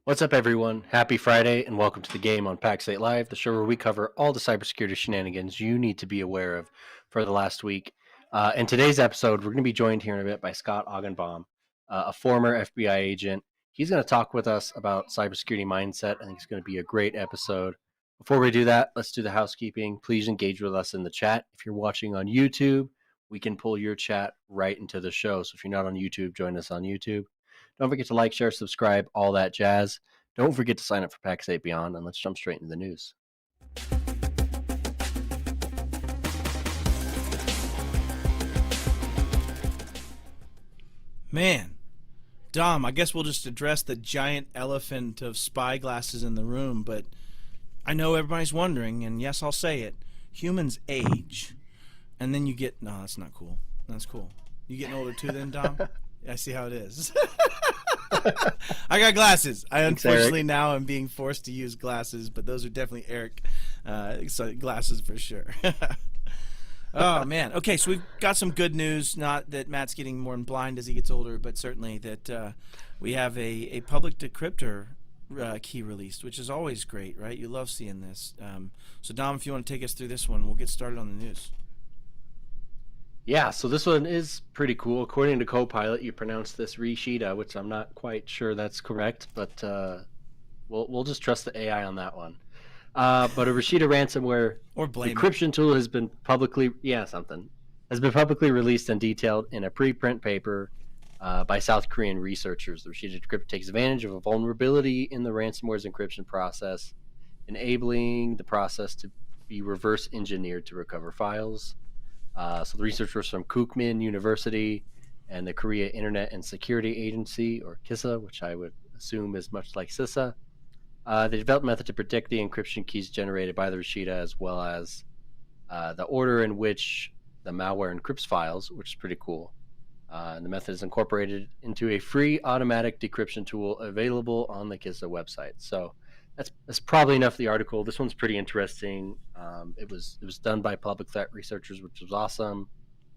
What's up, everyone? Happy Friday, and welcome to the game on Pax8 Live, the show where we cover all the cybersecurity shenanigans you need to be aware of for the last week. In today's episode, we're going to be joined here in a bit by Scott Augenbaum, a former FBI agent. He's going to talk with us about cybersecurity mindset. I think it's going to be a great episode. Before we do that, let's do the housekeeping. Please engage with us in the chat. If you're watching on YouTube, we can pull your chat right into the show. So if you're not on YouTube, join us on YouTube. Don't forget to like, share, subscribe, all that jazz. Don't forget to sign up for Pax8 Beyond, and let's jump straight into the news. Man, Dom, I guess we'll just address the giant elephant of spy glasses in the room, but I know everybody's wondering, and yes, I'll say it. Humans age, and then you get... No, that's not cool. That's cool. You getting older too then, Dom? I see how it is. I got glasses. I unfortunately now am being forced to use glasses, but those are definitely Eric glasses for sure. Oh, man. Okay, so we've got some good news. Not that Matt's getting more blind as he gets older, but certainly that we have a public decryptor key released, which is always great, right? You love seeing this. So, Dom, if you want to take us through this one, we'll get started on the news. Yeah, so this one is pretty cool. According to Copilot, you pronounce this Rishida, which I'm not quite sure that's correct, but we'll just trust the AI on that one. But a Rishida ransomware encryption tool has been publicly released and detailed in a preprint paper by South Korean researchers. The Rishida decryptor takes advantage of a vulnerability in the ransomware's encryption process, enabling the process to be reverse engineered to recover files. So the researchers from Kookmin University and the Korea Internet and Security Agency, or KISA, which I would assume is much like CISA, they developed a method to predict the encryption keys generated by the Rishida, as well as the order in which the malware encrypts files, which is pretty cool. And the method is incorporated into a free automatic decryption tool available on the KISA website. So that's probably enough of the article. This one's pretty interesting. It was done by public threat researchers, which was awesome.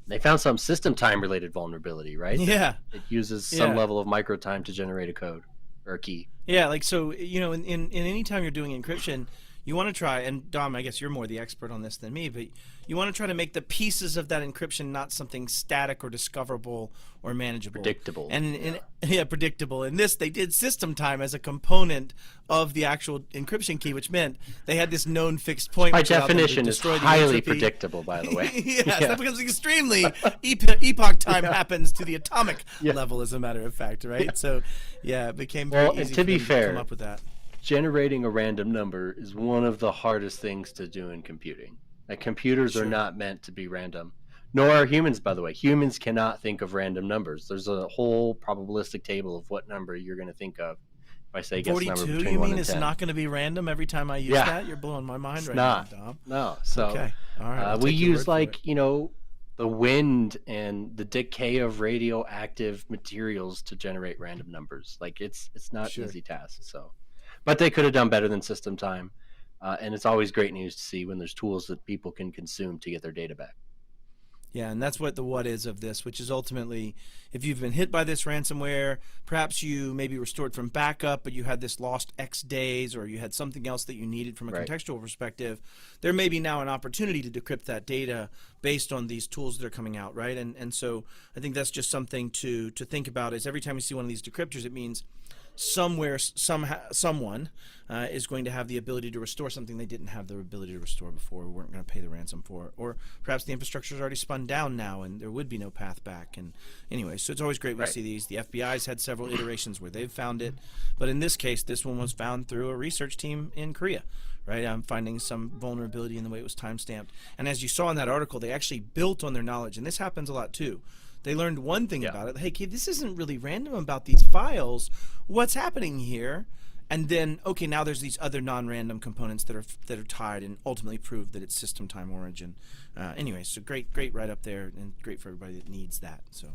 They found some system time related vulnerability, right? Yeah. It uses some level of micro time to generate a code or a key. Yeah, like so, you know, in any time you're doing encryption, you want to try, and Dom, I guess you're more the expert on this than me, but you want to try to make the pieces of that encryption not something static or discoverable or manageable. Predictable. And predictable. In this, they did system time as a component of the actual encryption key, which meant they had this known fixed point. By definition, is highly predictable, by the way. Yes, that becomes extremely... epoch time happens to the atomic level, as a matter of fact, right? So, yeah, it became very easy to be fair, to come up with that. Generating a random number is one of the hardest things to do in computing. Like, computers are not meant to be random, nor are humans, by the way. Humans cannot think of random numbers. There's a whole probabilistic table of what number you're going to think of. If I say guess 42, number between you 1 mean and it's 10. Not going to be random every time I use that? You're blowing my mind it's right not. now, Dom. No. So okay. All right, we use, like, you know, the wind and the decay of radioactive materials to generate random numbers. Like, it's not an easy task. So, but they could have done better than system time. And it's always great news to see when there's tools that people can consume to get their data back. Yeah, and that's what the what is of this, which is ultimately, if you've been hit by this ransomware, perhaps you maybe restored from backup, but you had this lost X days, or you had something else that you needed from a contextual perspective, there may be now an opportunity to decrypt that data based on these tools that are coming out, right? And so I think that's just something to think about, is every time you see one of these decryptors, it means somewhere, someone is going to have the ability to restore something they didn't have the ability to restore before, or weren't going to pay the ransom for, or perhaps the infrastructure is already spun down now and there would be no path back. And anyway, so it's always great we see these. The FBI's had several iterations where they've found it, but in this case, this one was found through a research team in Korea. Right, I'm finding some vulnerability in the way it was time-stamped. And as you saw in that article, they actually built on their knowledge, and this happens a lot too. They learned one thing about it. Hey, kid, this isn't really random about these files. What's happening here? And then, okay, now there's these other non-random components that are tied and ultimately prove that it's system time origin. Anyway, so great right up there, and great for everybody that needs that. So,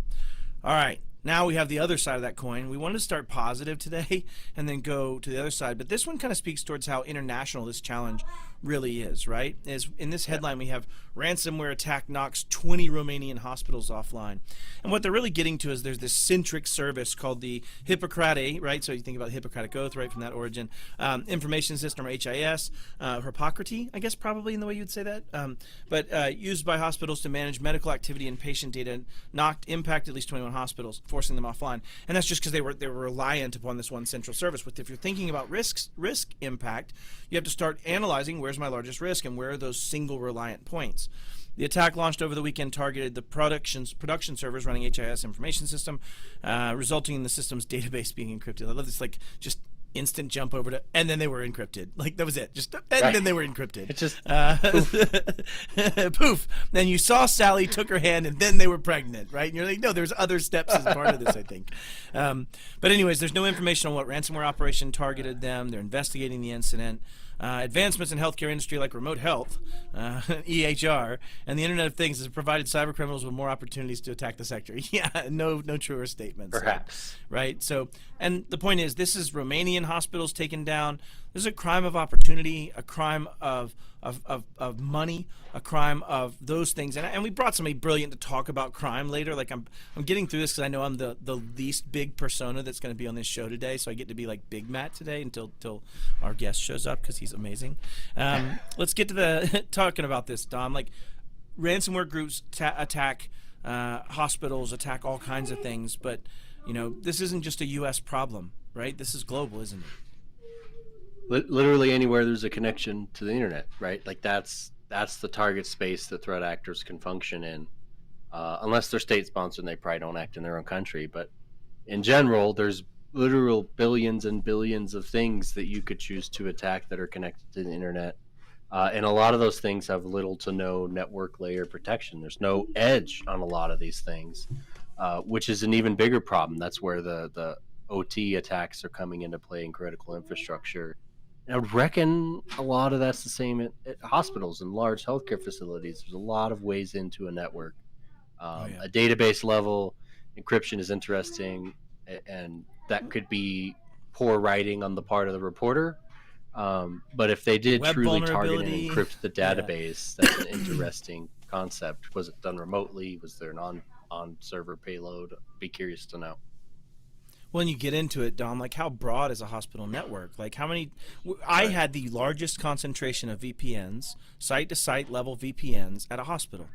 all right, Now we have the other side of that coin. We wanted to start positive today and then go to the other side. But this one kind of speaks towards how international this challenge really is, right? Is in this headline we have ransomware attack knocks 20 Romanian hospitals offline. And what they're really getting to is there's this centric service called the Hippocratic, right? So you think about the Hippocratic Oath, right, from that origin. Information system, or HIS, Hippocrates, I guess probably in the way you'd say that. But used by hospitals to manage medical activity and patient data, impacted at least 21 hospitals, forcing them offline. And that's just because they were reliant upon this one central service. But if you're thinking about risk impact, you have to start analyzing where's my largest risk and where are those single reliant points. The attack launched over the weekend targeted the production servers running HIS information system, resulting in the system's database being encrypted. I love this, like, just instant jump over to, and then they were encrypted. Like, that was it. Just, and then they were encrypted. It's just poof. Poof. Then you saw Sally, took her hand, and then they were pregnant, right? And you're like, no, there's other steps as part of this, I think. But anyways, there's no information on what ransomware operation targeted them. They're investigating the incident. Advancements in healthcare industry like remote health, EHR, and the Internet of Things has provided cyber criminals with more opportunities to attack the sector. Yeah, no truer statements. perhaps. Right? So, and the point is, this is Romanian hospitals taken down. This is a crime of opportunity, a crime of money, a crime of those things. And we brought somebody brilliant to talk about crime later. Like, I'm getting through this because I know I'm the least big persona that's going to be on this show today. So I get to be like Big Matt today until our guest shows up, because he's amazing. Let's get to the talking about this, Dom. Like, ransomware groups attack hospitals, attack all kinds of things. But, you know, this isn't just a U.S. problem, right? This is global, isn't it? Literally anywhere there's a connection to the internet, right? Like, that's the target space that threat actors can function in, unless they're state sponsored and they probably don't act in their own country. But in general, there's literal billions and billions of things that you could choose to attack that are connected to the internet, and a lot of those things have little to no network layer protection. There's no edge on a lot of these things, which is an even bigger problem. That's where the OT attacks are coming into play in critical infrastructure. And I would reckon a lot of that's the same at hospitals and large healthcare facilities. There's a lot of ways into a network. A database level encryption is interesting, and that could be poor writing on the part of the reporter. But if they did Web truly target and vulnerability. encrypt the database, that's an interesting concept. Was it done remotely? Was there an on-server payload? Be curious to know. When you get into it, Dom, like, how broad is a hospital network? Like, how many? I had the largest concentration of VPNs, site-to-site level VPNs at a hospital,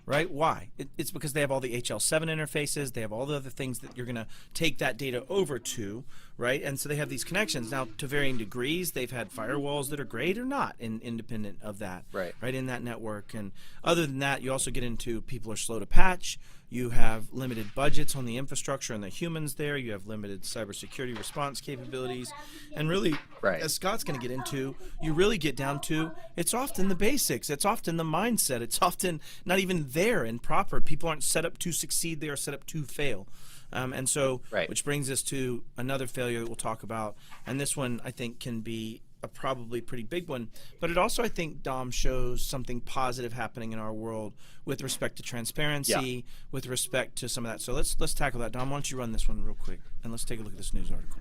right? Why? It's because they have all the HL7 interfaces. They have all the other things that you're going to take that data over to, right? And so they have these connections. Now, to varying degrees, they've had firewalls that are great or not, independent of that, right, in that network. And other than that, you also get into people are slow to patch. You have limited budgets on the infrastructure and the humans there. You have limited cybersecurity response capabilities. And really, right, as Scott's going to get into, you really get down to, it's often the basics. It's often the mindset. It's often not even there and proper. People aren't set up to succeed. They are set up to fail. And so, right, which brings us to another failure that we'll talk about. And this one, I think, can be a probably pretty big one, but it also, I think, Dom, shows something positive happening in our world with respect to transparency, with respect to some of that. So let's tackle that. Dom, why don't you run this one real quick, and let's take a look at this news article.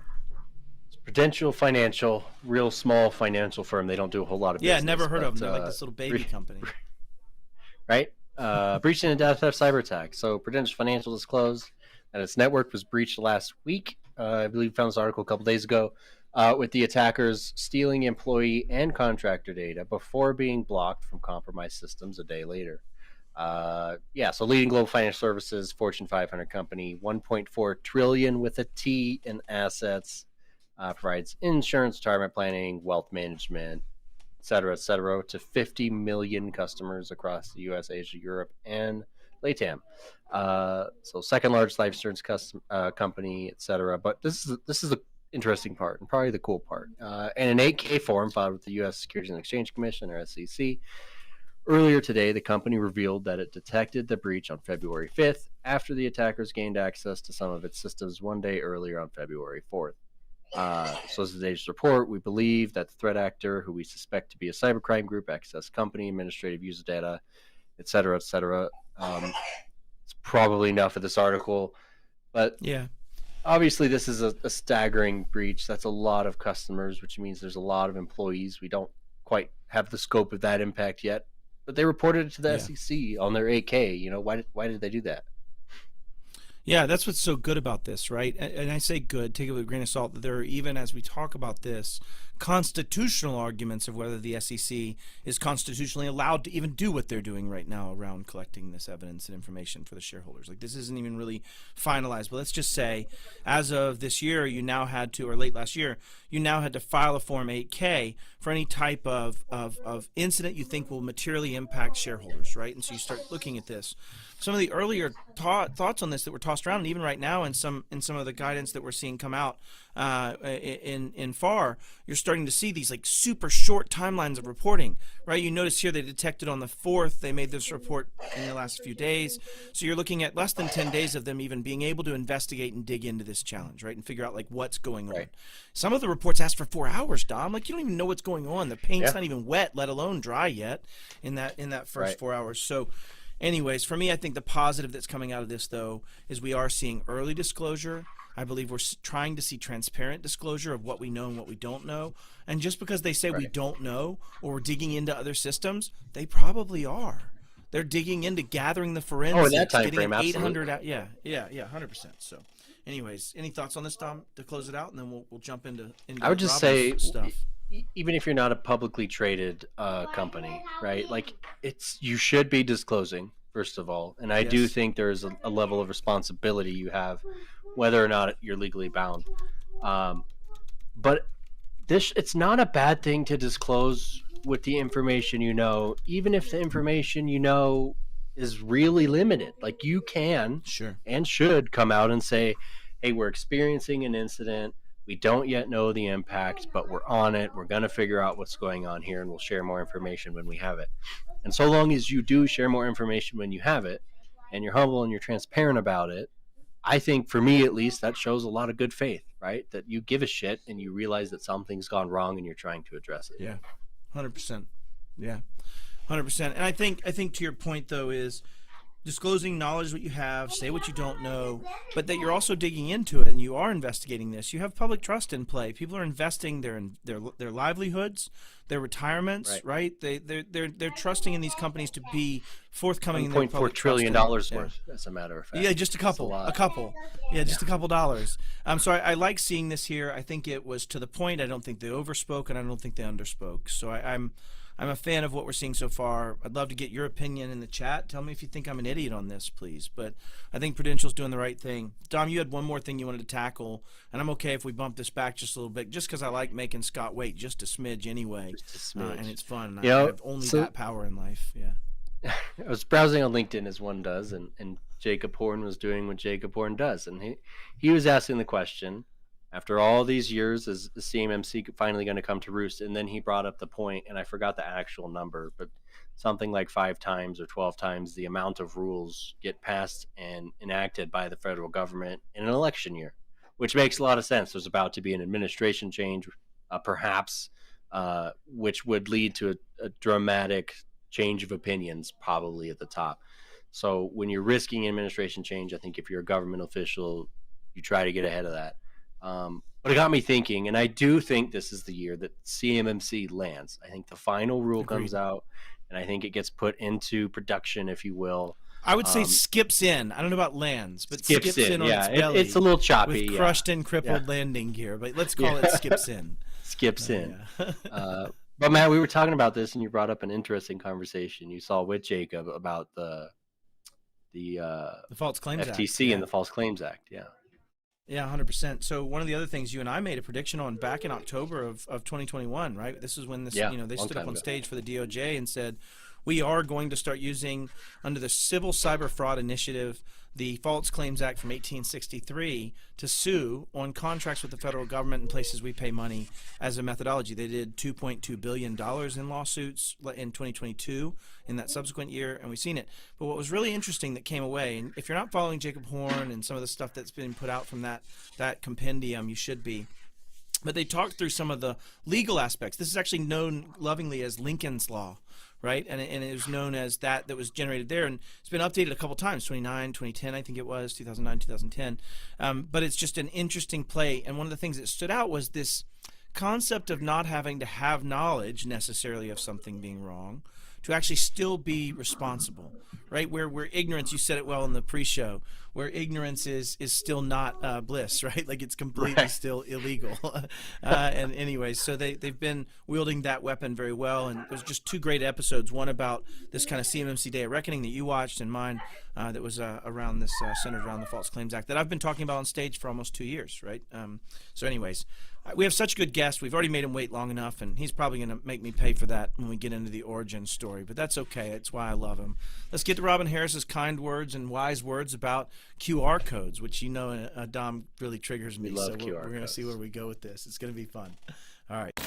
Prudential Financial, real small financial firm. They don't do a whole lot of business. Yeah, never heard of them. They're like this little baby company. Right? Breaching and data theft cyber attack. So Prudential Financial disclosed that its network was breached last week. I believe we found this article a couple days ago. With the attackers stealing employee and contractor data before being blocked from compromised systems a day later. So leading global financial services, Fortune 500 company, 1.4 trillion with a T in assets, provides insurance, retirement planning, wealth management, et cetera, to 50 million customers across the U.S., Asia, Europe, and LATAM. So second largest life insurance company, et cetera. But this is the interesting part and probably the cool part. In an 8K form filed with the U.S. Securities and Exchange Commission, or SEC, earlier today, the company revealed that it detected the breach on February 5th after the attackers gained access to some of its systems one day earlier on February 4th. So as today's report, we believe that the threat actor, who we suspect to be a cybercrime group, accessed company administrative user data, et cetera, et cetera. It's probably enough of this article. But Yeah. obviously, this is a staggering breach. That's a lot of customers, which means there's a lot of employees. We don't quite have the scope of that impact yet, but they reported it to the Yeah. SEC on their 8K. You know, why did they do that? Yeah, that's what's so good about this, right? And I say good, take it with a grain of salt, that there are, even as we talk about this, constitutional arguments of whether the SEC is constitutionally allowed to even do what they're doing right now around collecting this evidence and information for the shareholders. Like, this isn't even really finalized, but let's just say as of this year, you now had to, or late last year, you now had to file a Form 8K for any type of incident you think will materially impact shareholders, right? And so you start looking at this. Some of the earlier thoughts on this that were tossed around, and even right now in some of the guidance that we're seeing come out in FAR, you're starting to see these like super short timelines of reporting, right? You notice here they detected on the 4th, they made this report in the last few days. So you're looking at less than 10 days of them even being able to investigate and dig into this challenge, right? And figure out like what's going on. Right. Some of the reports ask for 4 hours, Dom. Like, you don't even know what's going on. The paint's not even wet, let alone dry yet in that first 4 hours. So anyways, for me, I think the positive that's coming out of this, though, is we are seeing early disclosure. I believe we're trying to see transparent disclosure of what we know and what we don't know. And just because they say we don't know, or we're digging into other systems, they probably are. They're digging into gathering the forensics. Oh, in that time getting frame, 800 out. Yeah, 100%. So anyways, any thoughts on this, Tom, to close it out? And then we'll jump into I would just Robin's say, stuff. Even if you're not a publicly traded company, right? Like, you should be disclosing, first of all. And I do think there's a level of responsibility you have, whether or not you're legally bound. But it's not a bad thing to disclose with the information you know, even if the information you know is really limited. Like, you can and should come out and say, hey, we're experiencing an incident. We don't yet know the impact, but we're on it. We're going to figure out what's going on here, and we'll share more information when we have it. And so long as you do share more information when you have it, and you're humble and you're transparent about it, I think, for me at least, that shows a lot of good faith, right? That you give a shit and you realize that something's gone wrong and you're trying to address it. Yeah, 100%. Yeah, 100%. And I think to your point, though, is disclosing knowledge what you have, say what you don't know, but that you're also digging into it and you are investigating this. You have public trust in play. People are investing their livelihoods, their retirements, right? They're trusting in these companies to be forthcoming in their public $1.4 trillion worth, as a matter of fact. Yeah, just a couple. Yeah, just a couple dollars. So I like seeing this here. I think it was to the point. I don't think they overspoke and I don't think they underspoke. So I'm a fan of what we're seeing so far. I'd love to get your opinion in the chat. Tell me if you think I'm an idiot on this, please. But I think Prudential's doing the right thing. Dom, you had one more thing you wanted to tackle, and I'm okay if we bump this back just a little bit, just because I like making Scott wait just a smidge anyway. Just a smidge. And it's fun. I have only that power in life. Yeah. I was browsing on LinkedIn as one does, and Jacob Horn was doing what Jacob Horn does. And he was asking the question, after all these years, is the CMMC finally going to come to roost? And then he brought up the point, and I forgot the actual number, but something like 5 times or 12 times the amount of rules get passed and enacted by the federal government in an election year, which makes a lot of sense. There's about to be an administration change, perhaps, which would lead to a dramatic change of opinions, probably at the top. So when you're risking administration change, I think if you're a government official, you try to get ahead of that. But it got me thinking, and I do think this is the year that CMMC lands. I think the final rule comes out, and I think it gets put into production, if you will. I would say skips in. I don't know about lands, but skips in on its belly. It's a little choppy. With crushed and crippled landing gear, but let's call it skips in. Skips in. But Matt, we were talking about this, and you brought up an interesting conversation you saw with Jacob about the False Claims FTC Act, and the False Claims Act. Yeah. Yeah, 100%. So one of the other things you and I made a prediction on back in October of 2021, right? This is when they stood up on stage for the DOJ and said, we are going to start using, under the Civil Cyber Fraud Initiative, the False Claims Act from 1863 to sue on contracts with the federal government in places we pay money as a methodology. They did $2.2 billion in lawsuits in 2022 in that subsequent year, and we've seen it. But what was really interesting that came away, and if you're not following Jacob Horn and some of the stuff that's been put out from that compendium, you should be. But they talked through some of the legal aspects. This is actually known lovingly as Lincoln's Law, right? And it was known as that was generated there. And it's been updated a couple times, 2010, I think it was, 2009, 2010. But it's just an interesting play. And one of the things that stood out was this concept of not having to have knowledge necessarily of something being wrong to actually still be responsible, right? Where ignorance, you said it well in the pre-show, where ignorance is still not bliss, right? Like it's completely still illegal. And anyways, so they've been wielding that weapon very well. And there's just 2 great episodes, one about this kind of CMMC Day of Reckoning that you watched, and mine that was around this, centered around the False Claims Act that I've been talking about on stage for almost 2 years, right? So anyways, we have such good guests. We've already made him wait long enough, and he's probably going to make me pay for that when we get into the origin story, but that's okay. It's why I love him. Let's get to Robin Harris's kind words and wise words about QR codes, which Dom really triggers me. Love so QR we're going to codes. see where we go with this. It's going to be fun. All right.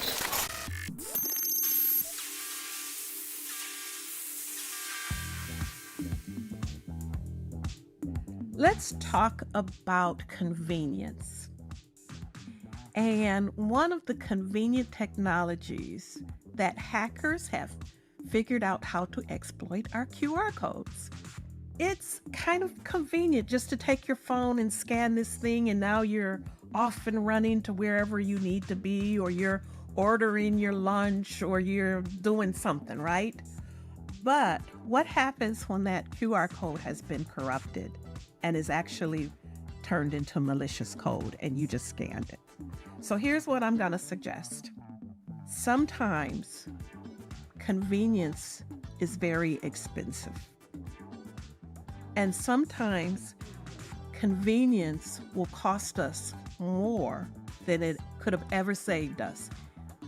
Let's talk about convenience. And one of the convenient technologies that hackers have figured out how to exploit are QR codes. It's kind of convenient just to take your phone and scan this thing, and now you're off and running to wherever you need to be, or you're ordering your lunch, or you're doing something, right? But what happens when that QR code has been corrupted and is actually turned into malicious code and you just scanned it? So here's what I'm going to suggest. Sometimes convenience is very expensive. And sometimes convenience will cost us more than it could have ever saved us.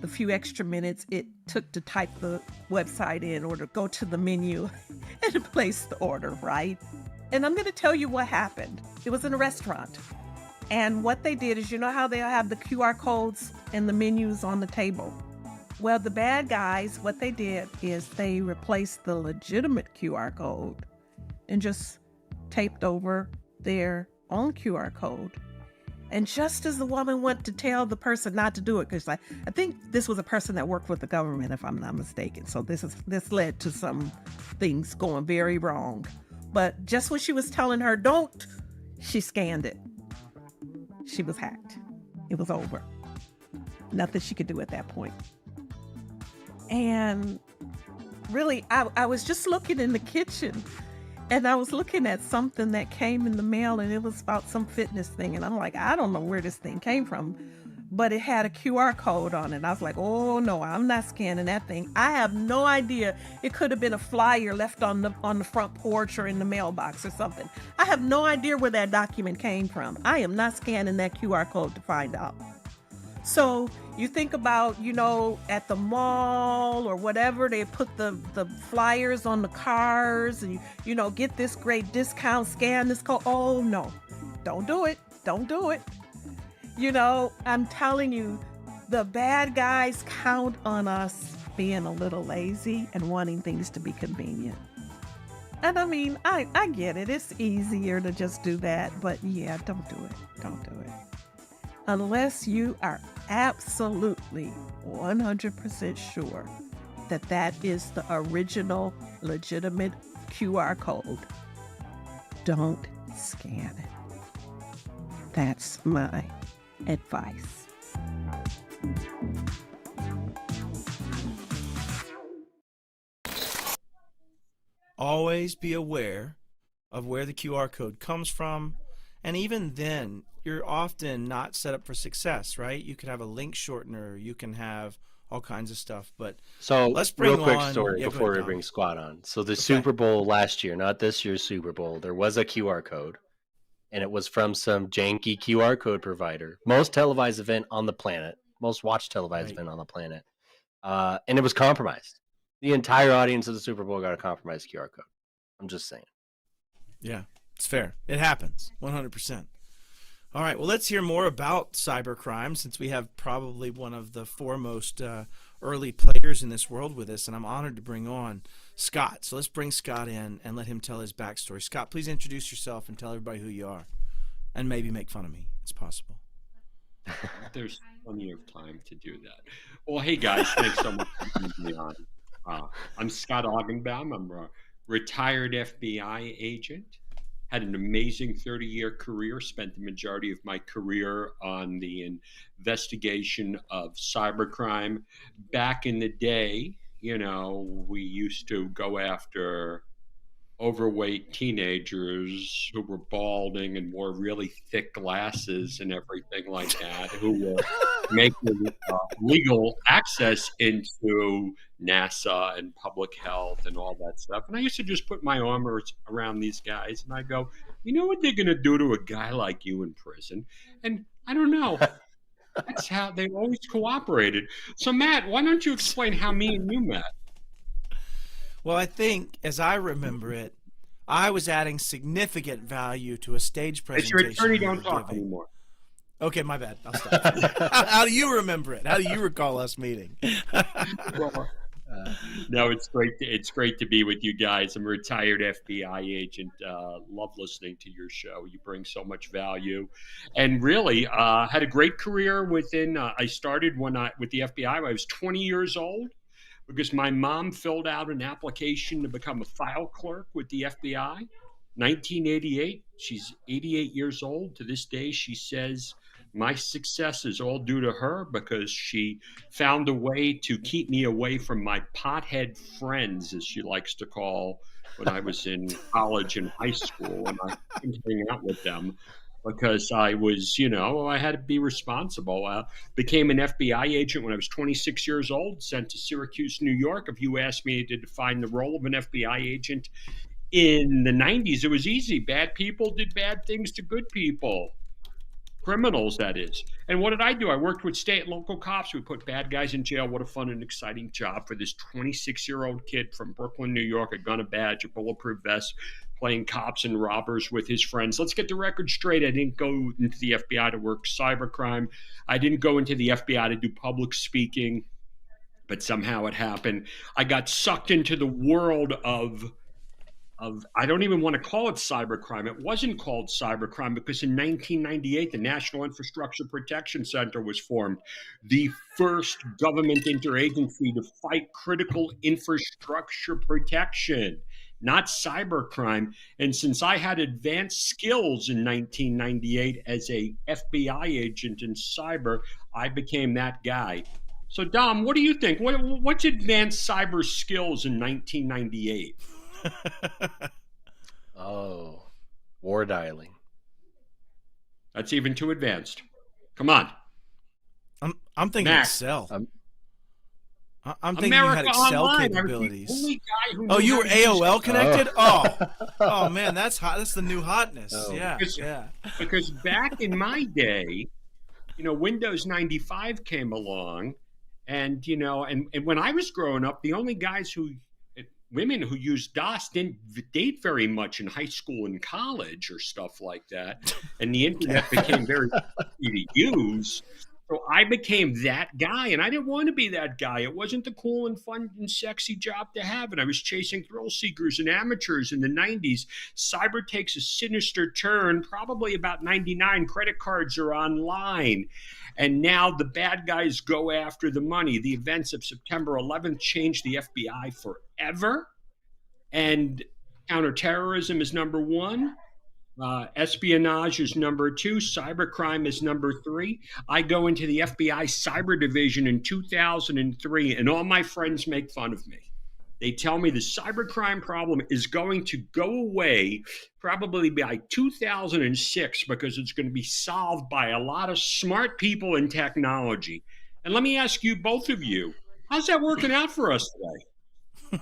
The few extra minutes it took to type the website in or to go to the menu and place the order, right? And I'm going to tell you what happened. It was in a restaurant. And what they did is, you know how they have the QR codes and the menus on the table? Well, the bad guys, what they did is they replaced the legitimate QR code and just taped over their own QR code. And just as the woman went to tell the person not to do it, because I think this was a person that worked with the government, if I'm not mistaken. So this led to some things going very wrong. But just when she was telling her, don't, she scanned it. She was hacked. It was over. Nothing she could do at that point. And really, I was just looking in the kitchen, and I was looking at something that came in the mail, and it was about some fitness thing. And I'm like, I don't know where this thing came from, but it had a QR code on it. I was like, oh no, I'm not scanning that thing. I have no idea. It could have been a flyer left on the front porch or in the mailbox or something. I have no idea where that document came from. I am not scanning that QR code to find out. So you think about, at the mall or whatever, they put the flyers on the cars and, get this great discount, scan this code. Oh no, don't do it. Don't do it. I'm telling you, the bad guys count on us being a little lazy and wanting things to be convenient. And I mean, I get it. It's easier to just do that. But yeah, don't do it. Don't do it. Unless you are absolutely 100% sure that that is the original, legitimate QR code, don't scan it. That's my advice. Always be aware of where the QR code comes from, and even then, you're often not set up for success, right? You could have a link shortener, you can have all kinds of stuff, but So, let's bring real quick on... story Yeah, go before ahead, we Dom. bring Scott on. So, the Okay. Super Bowl last year, not this year's Super Bowl, there was a QR code, and it was from some janky QR code provider. Most televised event on the planet, most watched televised Right. event on the planet, and it was compromised. The entire audience of the Super Bowl got a compromised QR code. I'm just saying. Yeah, it's fair. It happens, 100%. All right, well, let's hear more about cybercrime, since we have probably one of the foremost early players in this world with us, and I'm honored to bring on Scott. So let's bring Scott in and let him tell his backstory. Scott, please introduce yourself and tell everybody who you are, and maybe make fun of me. It's possible. plenty of time to do that. Well, hey guys, thanks so much for having me on. I'm Scott Augenbaum. I'm a retired FBI agent. Had an amazing 30-year career. Spent the majority of my career on the investigation of cybercrime. Back in the day, we used to go after overweight teenagers who were balding and wore really thick glasses and everything like that, who were making legal access into NASA and public health and all that stuff. And I used to just put my arms around these guys and I go, you know what they're going to do to a guy like you in prison? And I don't know. That's how they always cooperated. So Matt, why don't you explain how me and you met? Well, I think, as I remember it, I was adding significant value to a stage presentation. As your attorney, don't talk anymore. Okay, my bad. I'll stop. How do you remember it? How do you recall us meeting? No, it's great. It's great to be with you guys. I'm a retired FBI agent. Love listening to your show. You bring so much value, and really had a great career within. I started with the FBI when I was 20 years old, because my mom filled out an application to become a file clerk with the FBI. 1988. She's 88 years old. To this day, she says my success is all due to her because she found a way to keep me away from my pothead friends, as she likes to call when I was in college and high school, and I couldn't hang out with them because I was, I had to be responsible. Became an FBI agent when I was 26 years old, sent to Syracuse, New York. If you asked me to define the role of an FBI agent in the 90s, it was easy. Bad people did bad things to good people. Criminals, that is. And what did I do? I worked with state and local cops. We put bad guys in jail. What a fun and exciting job for this 26-year-old kid from Brooklyn, New York, a gun, a badge, a bulletproof vest, playing cops and robbers with his friends. Let's get the record straight. I didn't go into the FBI to work cybercrime. I didn't go into the FBI to do public speaking, but somehow it happened. I got sucked into the world of I don't even want to call it cybercrime. It wasn't called cybercrime because in 1998, the National Infrastructure Protection Center was formed, the first government interagency to fight critical infrastructure protection, not cybercrime. And since I had advanced skills in 1998 as a FBI agent in cyber, I became that guy. So Dom, what do you think? What's advanced cyber skills in 1998? Oh, war dialing. That's even too advanced. Come on. I'm thinking Mac. Excel. I'm thinking America you had Excel Online. capabilities. I was the only guy who Oh, knew you how were to use AOL Excel. connected? Oh man, that's hot. That's the new hotness. Oh. Yeah, Because- yeah. Because back in my day, Windows 95 came along, and and when I was growing up, the only women who used DOS didn't date very much in high school and college or stuff like that. And the internet became very easy to use. So I became that guy, and I didn't want to be that guy. It wasn't the cool and fun and sexy job to have, and I was chasing thrill seekers and amateurs in the 90s. Cyber takes a sinister turn, probably about 99. Credit cards are online, and now the bad guys go after the money. The events of September 11th changed the FBI forever, and counterterrorism is number one. Espionage is number two. Cybercrime is number three. I go into the FBI cyber division in 2003, and all my friends make fun of me. They tell me the cybercrime problem is going to go away probably by 2006 because it's going to be solved by a lot of smart people in technology. And let me ask you, both of you, how's that working out for us today?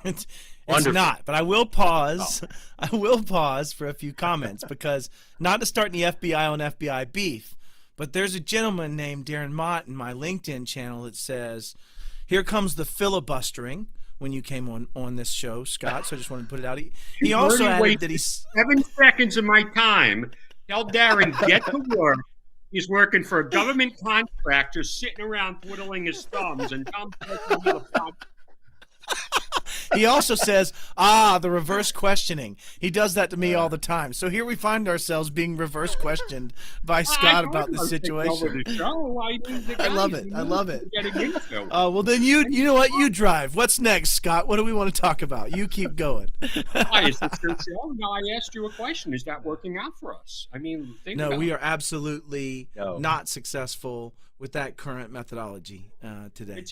It's Wonderful. not, but I will pause. I will pause for a few comments because not to start any FBI on FBI beef, but there's a gentleman named Darren Mott in my LinkedIn channel that says, "Here comes the filibustering." When you came on this show, Scott, so I just wanted to put it out. He also added that he's 7 seconds of my time. Tell Darren, get to work. He's working for a government contractor, sitting around twiddling his thumbs, and Tom's He also says, the reverse questioning. He does that to me all the time. So here we find ourselves being reverse questioned by Scott about the situation. I love it. I love it. Well, then you know what? You drive. What's next, Scott? What do we want to talk about? You keep going. Why is this your show? No, I asked you a question. Is that working out for us? I mean, we are absolutely not successful with that current methodology today.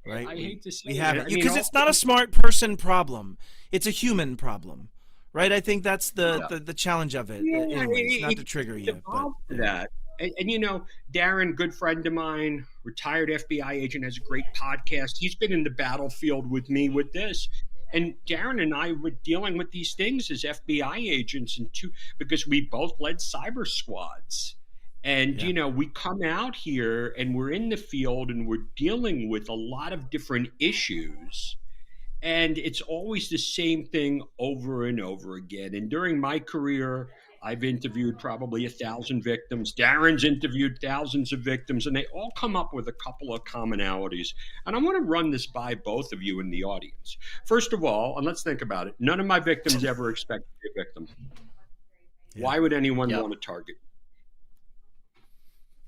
Right? I hate to say we have it because it's not a smart person problem; it's a human problem, right? I think that's the challenge of it. Anyways, not to trigger you, but that. And you know, Darren, good friend of mine, retired FBI agent, has a great podcast. He's been in the battlefield with me with this. And Darren and I were dealing with these things as FBI agents, because we both led cyber squads. And, you know, we come out here and we're in the field and we're dealing with a lot of different issues. And it's always the same thing over and over again. And during my career, I've interviewed probably 1,000 victims. Darren's interviewed thousands of victims, and they all come up with a couple of commonalities. And I want to run this by both of you in the audience. First of all, and let's think about it, none of my victims ever expect to be a victim. Why would anyone want to target?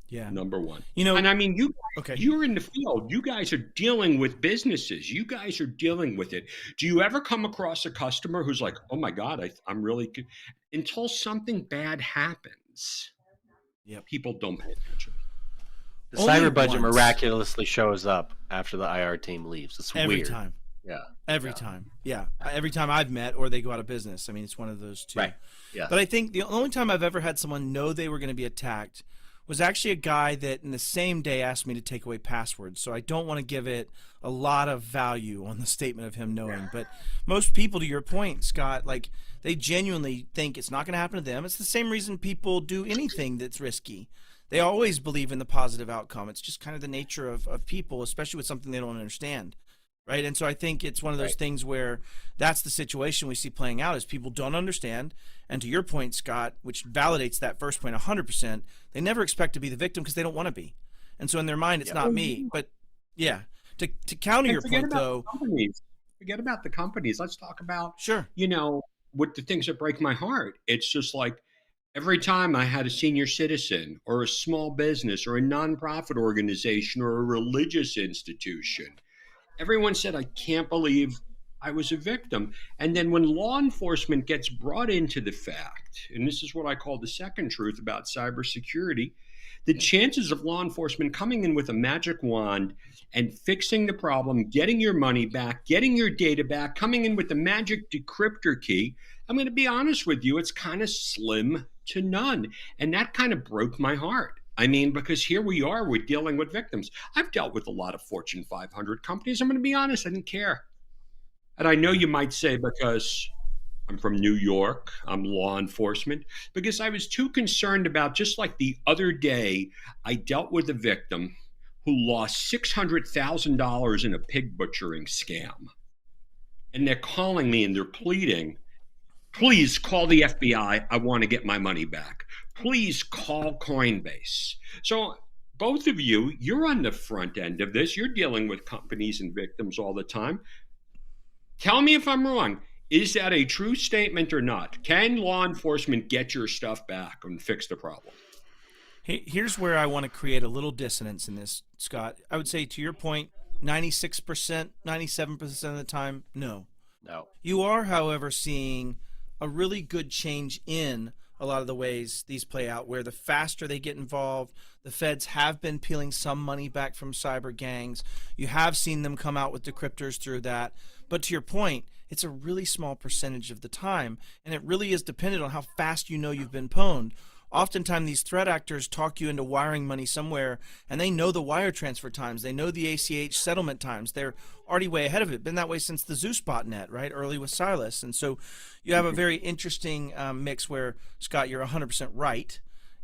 Yeah. Number one. You know, and I mean, you're in the field. You guys are dealing with businesses. You guys are dealing with it. Do you ever come across a customer who's like, oh my God, I'm really good? Until something bad happens, people don't pay attention. The cyber budget miraculously shows up after the IR team leaves. It's every weird. Time. Yeah. Every time. Yeah. Every time I've met or they go out of business. I mean, it's one of those two. Right. Yeah. But I think the only time I've ever had someone know they were going to be attacked was actually a guy that in the same day asked me to take away passwords. So I don't want to give it a lot of value on the statement of him knowing. But most people, to your point, Scott, like they genuinely think it's not going to happen to them. It's the same reason people do anything that's risky. They always believe in the positive outcome. It's just kind of the nature of people, especially with something they don't understand. Right. And so I think it's one of those things where that's the situation we see playing out is people don't understand. And to your point, Scott, which validates that first point 100%, they never expect to be the victim because they don't want to be. And so in their mind, it's not me. But to counter your point, though. Forget about the companies. Let's talk about, sure, you know, what the things that break my heart. It's just like every time I had a senior citizen or a small business or a nonprofit organization or a religious institution, everyone said, I can't believe I was a victim. And then when law enforcement gets brought into the fact, and this is what I call the second truth about cybersecurity, the chances of law enforcement coming in with a magic wand and fixing the problem, getting your money back, getting your data back, coming in with the magic decryptor key, I'm going to be honest with you, it's kind of slim to none. And that kind of broke my heart. I mean, because here we are, we're dealing with victims. I've dealt with a lot of Fortune 500 companies. I'm going to be honest, I didn't care. And I know you might say because I'm from New York, I'm law enforcement, because I was too concerned about, just like the other day, I dealt with a victim who lost $600,000 in a pig butchering scam. And they're calling me and they're pleading, please call the FBI. I want to get my money back. Please call Coinbase. So both of you, you're on the front end of this. You're dealing with companies and victims all the time. Tell me if I'm wrong. Is that a true statement or not? Can law enforcement get your stuff back and fix the problem? Hey, here's where I want to create a little dissonance in this, Scott. I would say, to your point, 96%, 97% of the time, no. No. You are, however, seeing a really good change in a lot of the ways these play out, where the faster they get involved, the feds have been peeling some money back from cyber gangs. You have seen them come out with decryptors through that. But to your point, it's a really small percentage of the time, and it really is dependent on how fast you know you've been pwned. Oftentimes, these threat actors talk you into wiring money somewhere, and they know the wire transfer times. They know the ACH settlement times. They're already way ahead of it. Been that way since the Zeus botnet, right, early with Silas. And so you have a very interesting mix where, Scott, you're 100% right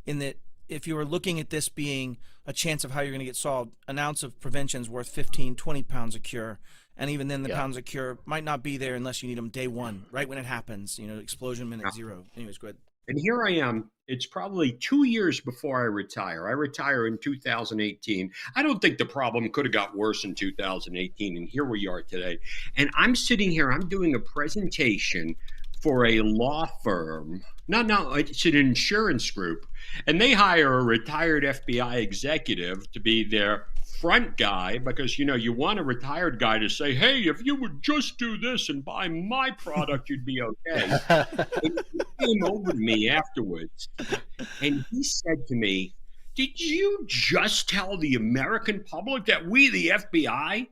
in that if you were looking at this being a chance of how you're going to get solved, an ounce of prevention is worth 15, 20 pounds of cure. And even then, the pounds of cure might not be there unless you need them day one, right when it happens, you know, explosion minute zero. Anyways, go ahead. And here I am. It's probably 2 years before I retire. I retire in 2018. I don't think the problem could have got worse in 2018. And here we are today. And I'm sitting here, I'm doing a presentation for a law firm. No, it's an insurance group. And they hire a retired FBI executive to be their front guy because, you want a retired guy to say, hey, if you would just do this and buy my product, you'd be okay. And he came over to me afterwards and he said to me, did you just tell the American public that we, the FBI,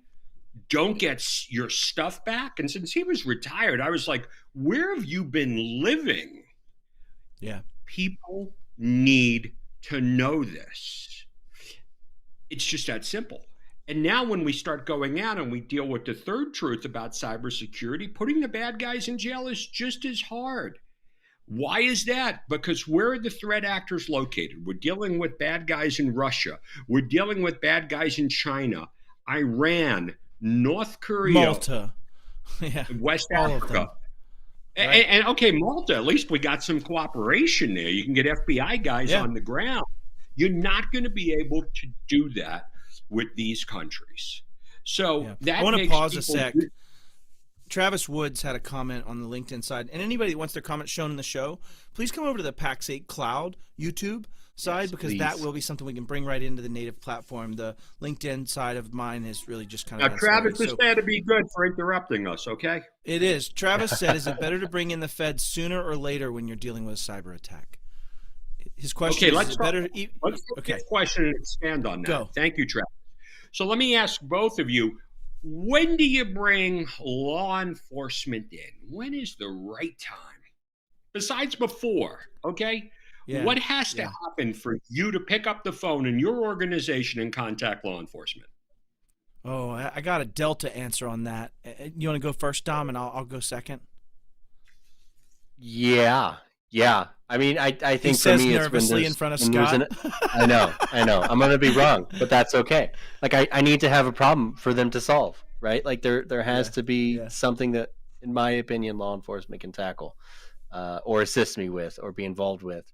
don't get your stuff back? And since he was retired, I was like, where have you been living? Yeah. People need to know this. It's just that simple. And now when we start going out and we deal with the third truth about cybersecurity, putting the bad guys in jail is just as hard. Why is that? Because where are the threat actors located? We're dealing with bad guys in Russia. We're dealing with bad guys in China, Iran, North Korea, Malta, West all Africa. Right. And okay, Malta, at least we got some cooperation there. You can get FBI guys on the ground. You're not going to be able to do that with these countries. So that I want to pause a sec. Do- Travis Woods had a comment on the LinkedIn side, and anybody that wants their comment shown in the show, please come over to the Pax8 Cloud YouTube side, because that will be something we can bring right into the native platform. The LinkedIn side of mine is really just kind of now, Travis is there to be good for interrupting us, okay? It is. Travis said, is it better to bring in the Fed sooner or later when you're dealing with a cyber attack? His question is it better? Let's take this question and expand on that. Go. Thank you, Travis. So let me ask both of you, when do you bring law enforcement in? When is the right time? Besides before, okay? Yeah. What has to happen for you to pick up the phone in your organization and contact law enforcement? Oh, I got a Delta answer on that. You want to go first, Dom, and I'll go second? Yeah. I mean, I think he for says me, nervously in front of Scott. I know. I'm going to be wrong, but that's okay. Like, I need to have a problem for them to solve, right? Like, there has to be something that, in my opinion, law enforcement can tackle, or assist me with, or be involved with,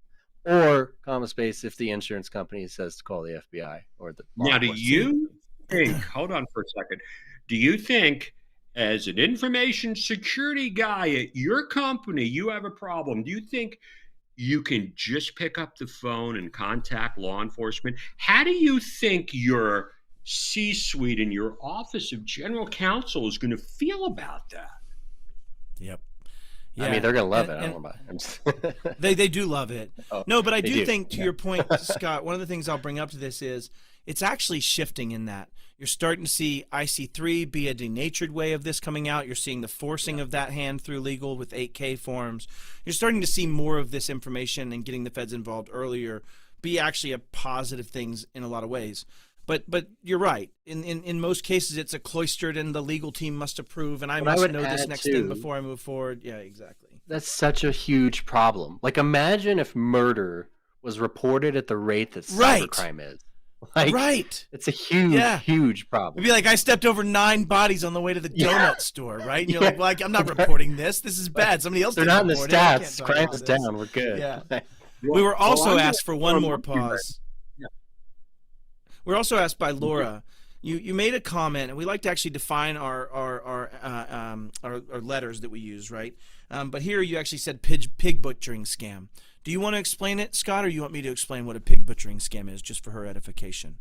or comma space if the insurance company says to call the FBI or the. Now, do you think? Hold on for a second. Do you think, as an information security guy at your company, you have a problem? Do you think you can just pick up the phone and contact law enforcement? How do you think your C-suite and your office of general counsel is going to feel about that? Yep. Yeah, I mean, they're going to love it. I don't know about it. They do love it. No, but I do think, to your point, Scott, one of the things I'll bring up to this is it's actually shifting in that. You're starting to see IC3 be a denatured way of this coming out. You're seeing the forcing of that hand through legal with 8K forms. You're starting to see more of this information and getting the feds involved earlier be actually a positive things in a lot of ways. But you're right. In most cases, it's a cloistered and the legal team must approve, and I must know this next thing before I move forward. Yeah, exactly. That's such a huge problem. Like, imagine if murder was reported at the rate that cybercrime is. Like, it's a huge problem. It'd be like, I stepped over 9 bodies on the way to the donut store, right? And you're like, well, I'm not reporting this. This is bad. Somebody else. They're not in the stats. Crime's down. We're good. Yeah. We were also asked for one more pause. We're also asked by Laura. You made a comment, and we like to actually define our letters that we use, right? But here you actually said pig butchering scam. Do you want to explain it, Scott, or you want me to explain what a pig butchering scam is, just for her edification?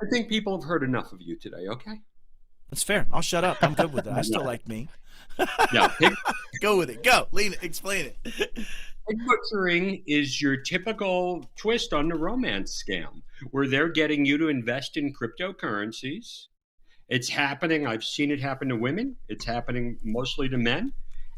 I think people have heard enough of you today, okay? That's fair. I'll shut up. I'm good with it. I still like me. Yeah, go with it. Go. Lean it. Explain it. Pig butchering is your typical twist on the romance scam, where they're getting you to invest in cryptocurrencies. It's happening. I've seen it happen to women. It's happening mostly to men.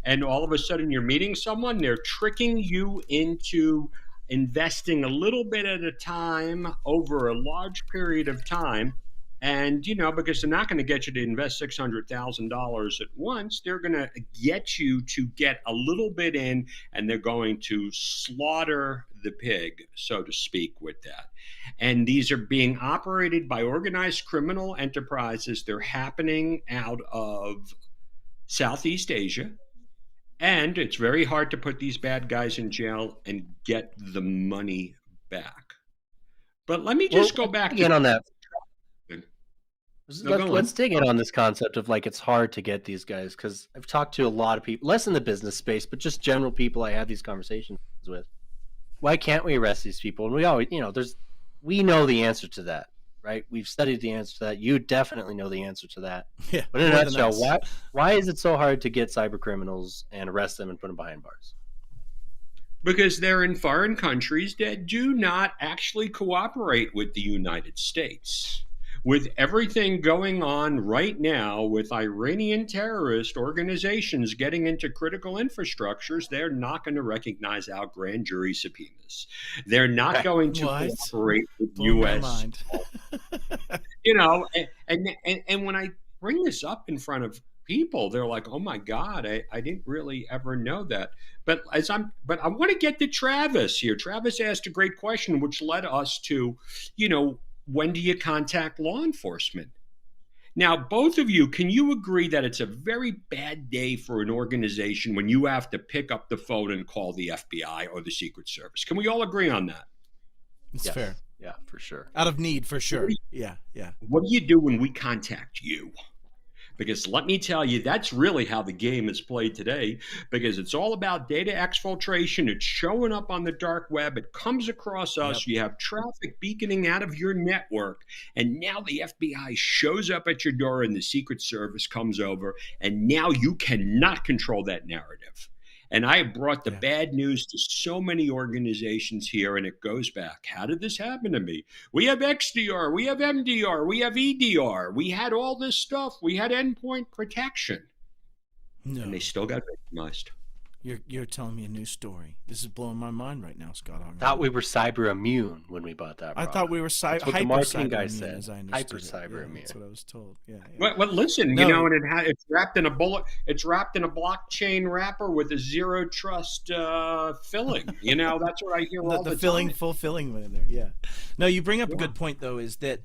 And all of a sudden you're meeting someone, they're tricking you into investing a little bit at a time over a large period of time. And, because they're not going to get you to invest $600,000 at once, they're going to get you to get a little bit in, and they're going to slaughter the pig, so to speak, with that. And these are being operated by organized criminal enterprises. They're happening out of Southeast Asia. And it's very hard to put these bad guys in jail and get the money back. But let me just go back again on that. No, Let's dig in on this concept of like it's hard to get these guys, because I've talked to a lot of people, less in the business space, but just general people I have these conversations with. Why can't we arrest these people? And we always, we know the answer to that, right? We've studied the answer to that. You definitely know the answer to that. Yeah. But in a nutshell, why is it so hard to get cyber criminals and arrest them and put them behind bars? Because they're in foreign countries that do not actually cooperate with the United States. With everything going on right now with Iranian terrorist organizations getting into critical infrastructures, they're not going to recognize our grand jury subpoenas. They're not going to cooperate with U.S. And when I bring this up in front of people, they're like, "Oh my God, I didn't really ever know that." But I want to get to Travis here. Travis asked a great question, which led us to, when do you contact law enforcement? Now, both of you, can you agree that it's a very bad day for an organization when you have to pick up the phone and call the FBI or the Secret Service? Can we all agree on that? It's fair. Yeah, for sure. Out of need, for sure. Yeah. What do you do when we contact you? Because let me tell you, that's really how the game is played today, because it's all about data exfiltration. It's showing up on the dark web. It comes across us. Yep. You have traffic beaconing out of your network. And now the FBI shows up at your door and the Secret Service comes over. And now you cannot control that narrative. And I have brought the bad news to so many organizations here, and it goes back. How did this happen to me? We have XDR, we have MDR, we have EDR. We had all this stuff. We had endpoint protection. No. And they still got victimized. You're telling me a new story. This is blowing my mind right now, Scott Augenbaum. Thought we were cyber immune when we bought that. I thought we were hyper cyber guy immune, said. as I Hyper understood cyber immune. That's what I was told. Yeah. Well, listen, and it's wrapped in a bullet. It's wrapped in a blockchain wrapper with a zero trust filling. That's what I hear all the time. Filling, fulfilling in there. Yeah. No, you bring up a good point though. Is that,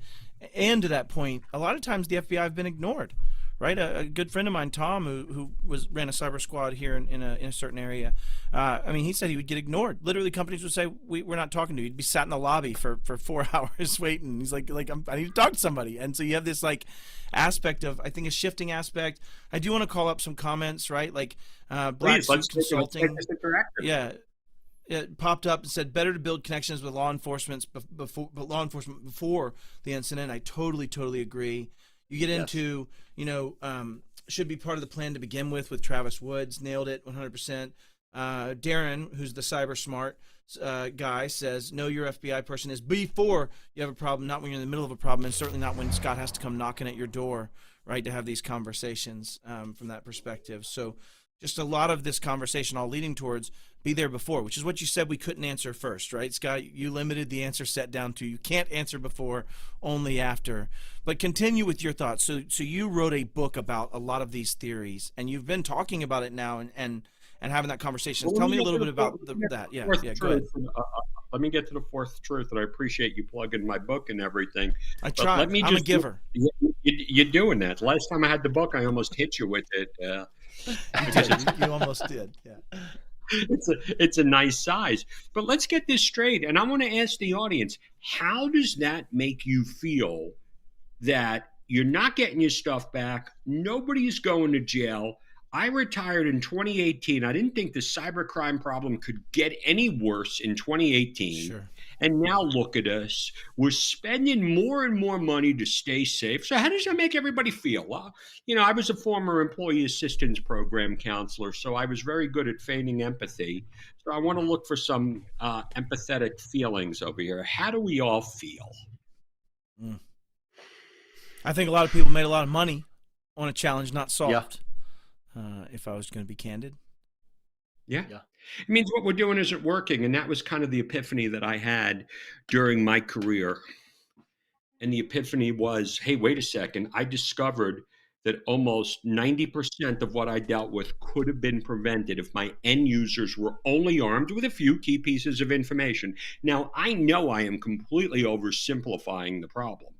and to that point, a lot of times the FBI have been ignored. Right, a good friend of mine, Tom, who ran a cyber squad here in a certain area. He said he would get ignored. Literally, companies would say, "We're not talking to you." He'd be sat in the lobby for 4 hours waiting. He's like I need to talk to somebody. And so you have this aspect of, I think, a shifting aspect. I do want to call up some comments, right? Black Suit Consulting. It popped up and said, better to build connections with law enforcement before the incident. I totally agree. You get into, should be part of the plan to begin with Travis Woods. Nailed it 100%. Darren, who's the cyber smart guy, says, know your FBI person is before you have a problem, not when you're in the middle of a problem, and certainly not when Scott has to come knocking at your door, right, to have these conversations from that perspective. So just a lot of this conversation all leading towards be there before, which is what you said we couldn't answer first, right, Scott? You limited the answer set down to you can't answer before, only after. But continue with your thoughts. So you wrote a book about a lot of these theories, and you've been talking about it now and having that conversation. Well, tell me a little bit about that. Yeah, go ahead. Let me get to the fourth truth, and I appreciate you plugging my book and everything. I try. I'm a giver. You're doing that. Last time I had the book, I almost hit you with it. You almost did, yeah. It's a nice size. But let's get this straight. And I want to ask the audience, how does that make you feel that you're not getting your stuff back? Nobody's going to jail. I retired in 2018. I didn't think the cybercrime problem could get any worse in 2018. Sure. And now look at us. We're spending more and more money to stay safe. So how does that make everybody feel? Well, I was a former employee assistance program counselor, so I was very good at feigning empathy. So I want to look for some empathetic feelings over here. How do we all feel? I think a lot of people made a lot of money on a challenge not solved, if I was going to be candid. Yeah. It means what we're doing isn't working. And that was kind of the epiphany that I had during my career. And the epiphany was, hey, wait a second. I discovered that almost 90% of what I dealt with could have been prevented if my end users were only armed with a few key pieces of information. Now, I know I am completely oversimplifying the problem,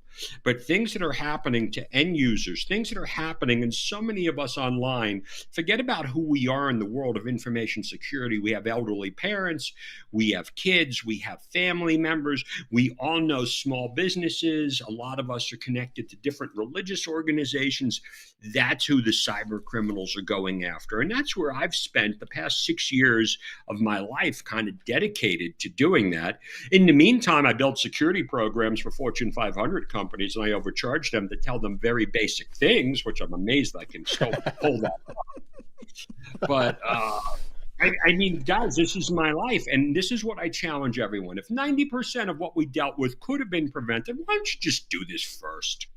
but things that are happening to end users, things that are happening in so many of us online. Forget about who we are in the world of information security. We have elderly parents, we have kids, we have family members, we all know small businesses. A lot of us are connected to different religious organizations. That's who the cyber criminals are going after. And that's where I've spent the past 6 years of my life kind of dedicated to doing that. In the meantime, I built security programs for Fortune 500 companies, and I overcharge them to tell them very basic things, which I'm amazed I can still pull that off. But I mean, guys, this is my life, and this is what I challenge everyone. If 90% of what we dealt with could have been prevented, why don't you just do this first?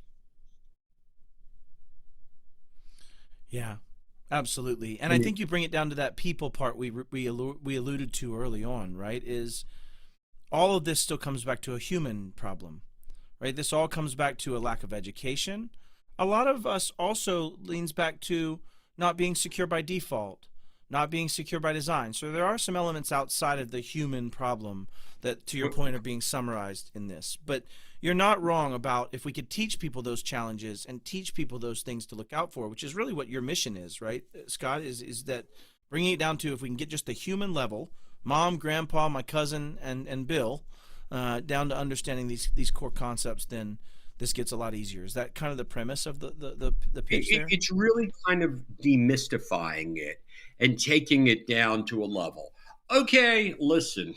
Yeah, absolutely. And I think you bring it down to that people part we alluded to early on, right? Is all of this still comes back to a human problem, right? This all comes back to a lack of education. A lot of us also leans back to not being secure by default, not being secure by design. So there are some elements outside of the human problem that, to your point, are being summarized in this. But you're not wrong about if we could teach people those challenges and teach people those things to look out for, which is really what your mission is, right, Scott, is that bringing it down to if we can get just the human level, mom, grandpa, my cousin, and Bill, down to understanding these core concepts, then this gets a lot easier. Is that kind of the premise of the pitch there? It's really kind of demystifying it and taking it down to a level. Okay, listen.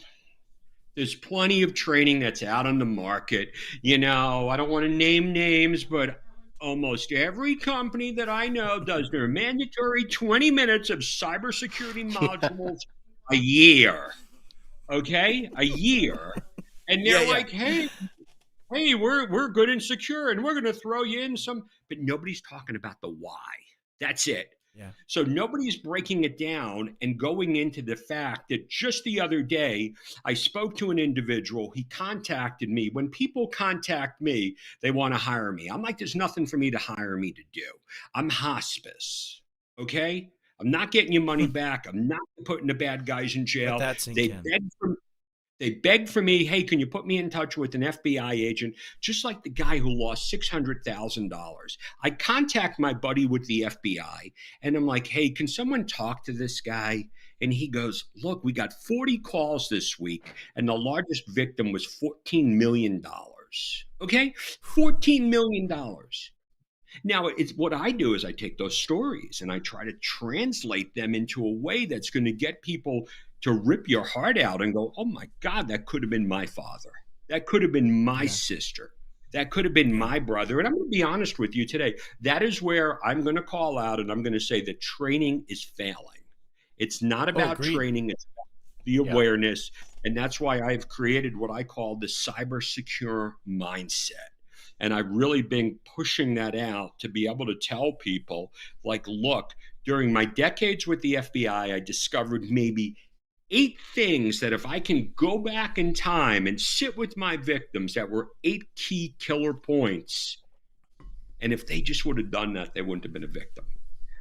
There's plenty of training that's out on the market. You know, I don't want to name names, but almost every company that I know does their mandatory 20 minutes of cybersecurity modules a year. Okay? A year. And they're like, hey, we're good and secure, and we're going to throw you in some. But nobody's talking about the why. That's it. Yeah. So nobody's breaking it down and going into the fact that just the other day, I spoke to an individual. He contacted me. When people contact me, they want to hire me. I'm like, there's nothing for me to hire me to do. I'm hospice. Okay? I'm not getting your money back. I'm not putting the bad guys in jail. They begged for me, hey, can you put me in touch with an FBI agent, just like the guy who lost $600,000. I contact my buddy with the FBI, and I'm like, hey, can someone talk to this guy? And he goes, look, we got 40 calls this week, and the largest victim was $14 million. Okay? $14 million. Now, it's what I do is I take those stories and I try to translate them into a way that's going to get people to rip your heart out and go, oh my God, that could have been my father. That could have been my sister. That could have been my brother. And I'm going to be honest with you today. That is where I'm going to call out and I'm going to say that training is failing. It's not about training. It's about the awareness. And that's why I've created what I call the cyber secure mindset. And I've really been pushing that out to be able to tell people, like, look, during my decades with the FBI, I discovered maybe 8 things that if I can go back in time and sit with my victims, that were 8 key killer points. And if they just would have done that, they wouldn't have been a victim.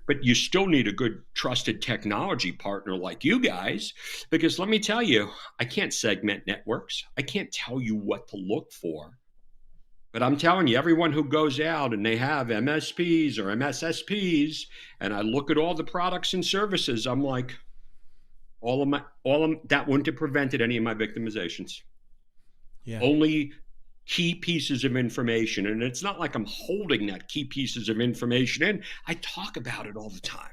But you still need a good trusted technology partner like you guys, because let me tell you, I can't segment networks. I can't tell you what to look for. But I'm telling you, everyone who goes out and they have MSPs or MSSPs, and I look at all the products and services, I'm like, all of that wouldn't have prevented any of my victimizations. Yeah. Only key pieces of information. And it's not like I'm holding that key pieces of information in. I talk about it all the time.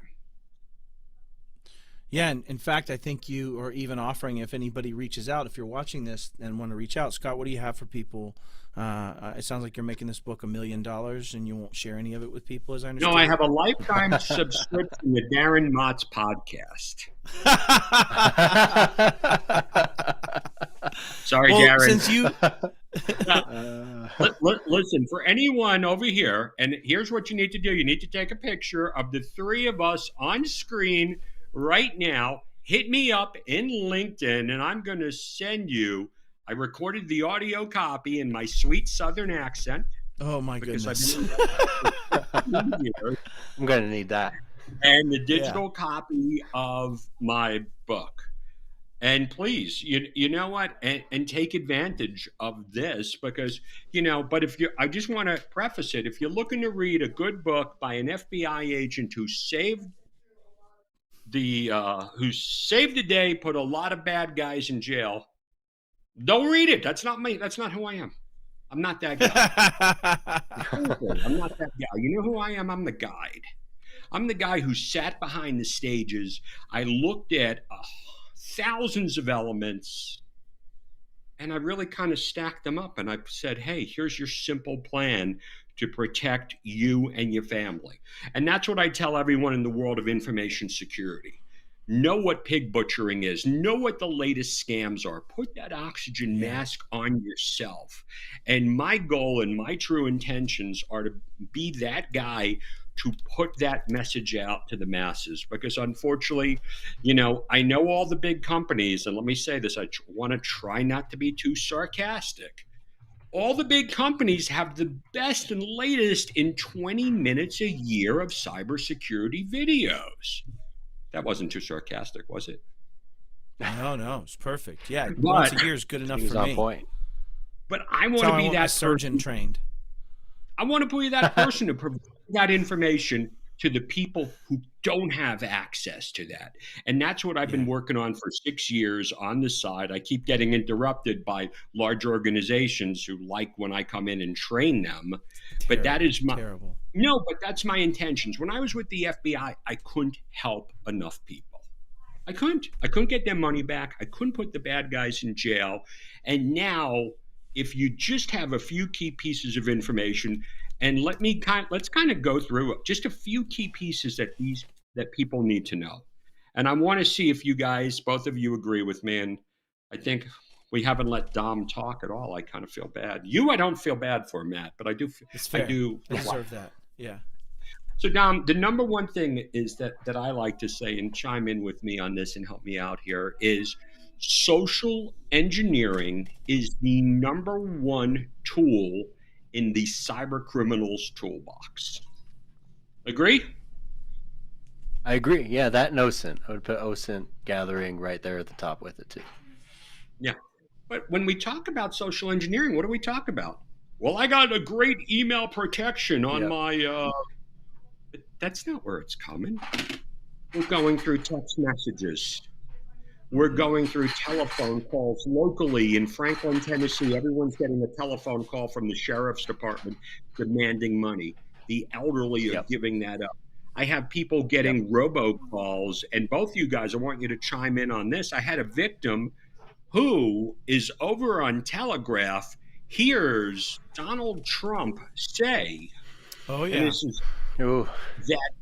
Yeah, and in fact, I think you are even offering, if anybody reaches out, if you're watching this and want to reach out, Scott, what do you have for people? It sounds like you're making this book $1 million and you won't share any of it with people, as I understand. No, I have a lifetime subscription to Darren Mott's podcast. Sorry, Darren. Since you... Listen, for anyone over here, and here's what you need to do. You need to take a picture of the 3 of us on screen right now. Hit me up in LinkedIn, and I'm going to send you. I recorded the audio copy in my sweet Southern accent. Oh, my goodness. I'm going to need that. And the digital copy of my book. And please, you know what, and take advantage of this because, but I just want to preface it. If you're looking to read a good book by an FBI agent who saved the day, put a lot of bad guys in jail, don't read it. That's not me. That's not who I am. I'm not that guy. I'm not that guy. You know who I am? I'm the guide. I'm the guy who sat behind the stages. I looked at thousands of elements and I really kind of stacked them up and I said, hey, here's your simple plan to protect you and your family. And that's what I tell everyone in the world of information security. Know what pig butchering is. Know what the latest scams are. Put that oxygen mask on yourself. And my goal and my true intentions are to be that guy to put that message out to the masses. Because unfortunately, I know all the big companies, and let me say this, I want to try not to be too sarcastic. All the big companies have the best and latest in 20 minutes a year of cybersecurity videos. That wasn't too sarcastic, was it? No, it's perfect. Yeah, once a year is good enough for me. On point. But I want to be that surgeon trained. I want to be that person to provide that information to the people who don't have access to that. And that's what I've been working on for 6 years on the side. I keep getting interrupted by large organizations who like when I come in and train them. But that is my but that's my intentions. When I was with the FBI, I couldn't help enough people. I couldn't get their money back. I couldn't put the bad guys in jail. And now, if you just have a few key pieces of information, and let's kind of go through just a few key pieces that people need to know. And I want to see if you guys, both of you, agree with me. And I think we haven't let Dom talk at all. I kind of feel bad. I don't feel bad for, Matt, but I do. It's fair. I deserve that. Yeah. So Dom, the number one thing is that I like to say, and chime in with me on this and help me out here, is social engineering is the number one tool in the cyber criminals toolbox. Agree? I agree. Yeah, that and OSINT. I would put OSINT gathering right there at the top with it too. Yeah. But when we talk about social engineering, what do we talk about? Well, I got a great email protection on my that's not where it's coming. We're going through text messages. We're going through telephone calls locally in Franklin, Tennessee. Everyone's getting a telephone call from the sheriff's department demanding money. The elderly are giving that up. I have people getting robocalls, and both you guys, I want you to chime in on this. I had a victim who is over on Telegraph, hears Donald Trump say, that